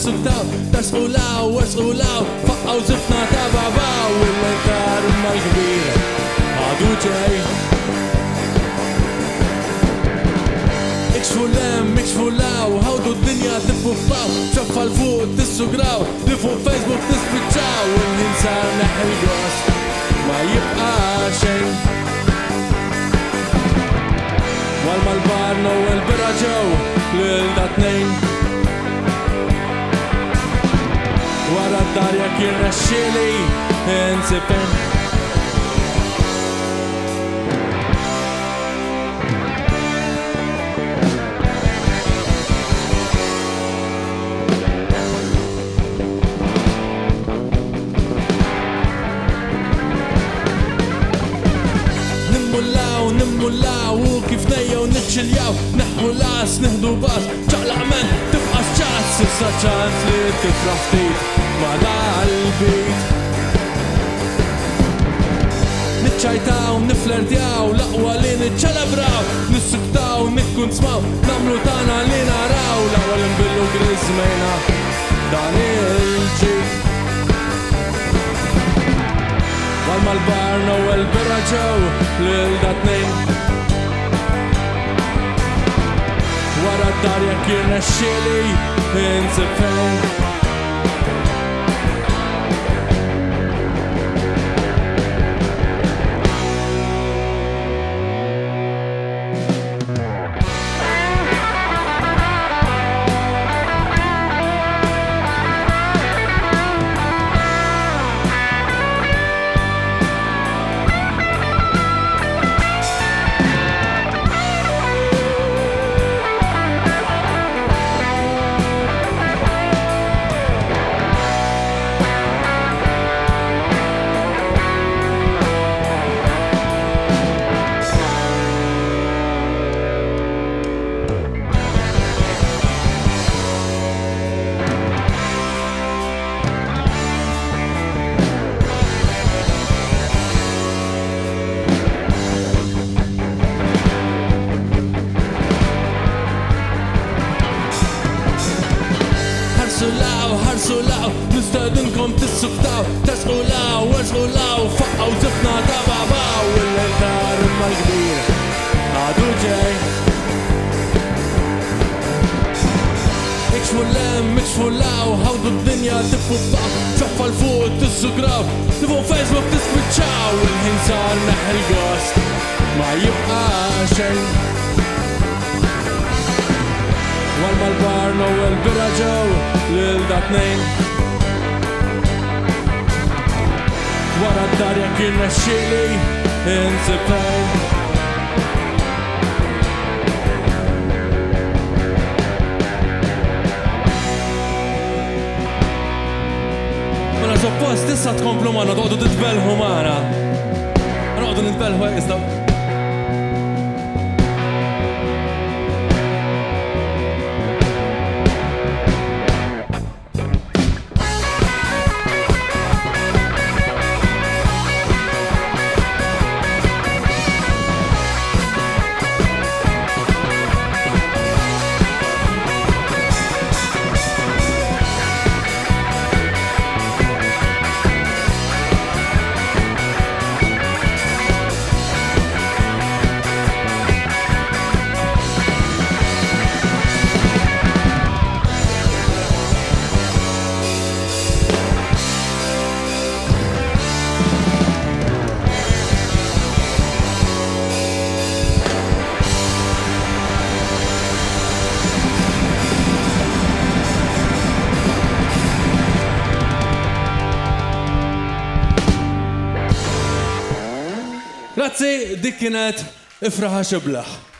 تسكتاو تسقولاو واسقولاو فقاو زفنا تابعباو والانكار ما الكبير عدو جاي اكشفوا لام اكشفوا لاو هودو الدنيا تلفوا فطاو شفا الفوق تسقراو لفوا فيسبوك تسبتشاو والانسان نحل جوست ما يبقى شي والما البارنا والبرا جو ليلنا اتنين ورا الدار يا كيرنا الشيلي انسفن نمولاو وكيف نيا ونتشلياو نحو لاس نهدو باس جعل عمان تبقى شانس سا شانس لي تفرح فيك معنا البيت نتشايتاو نفلرتياو لقوا لي نتشلبراو نسكتاو نكون سماو نعملو تانا لي ناراو لأول نبلو كريزمينا داني الجيت والما البارنا والبرا جو ليلنا اتنين ورا الدار يا كيرنا الشيلي انسفن هرسولاو نستأذنكم تسكتاو تسقولاو واسقولاو فقاو زفنا تابعباو والانكار ما الكبير عدو جاي اكشفوا اللام اكشفوا لاو هودو الدنيا تفوا بطاو شفا الفوق تسقراو لفوا فيسبوك تسبتشاو والانسان نحل جوست ما يبقى شي والما البارنا والبرا جو ليلنا اتنين ورا الدار يا كيرنا الشيلي انسفن مانا suppost issa tkomplu magħna toqgħdu titbellħu magħna. Noqogħdu nitbellħu hekk iżda. Grazzi, dik kienet Ifraħa Xiblaħ.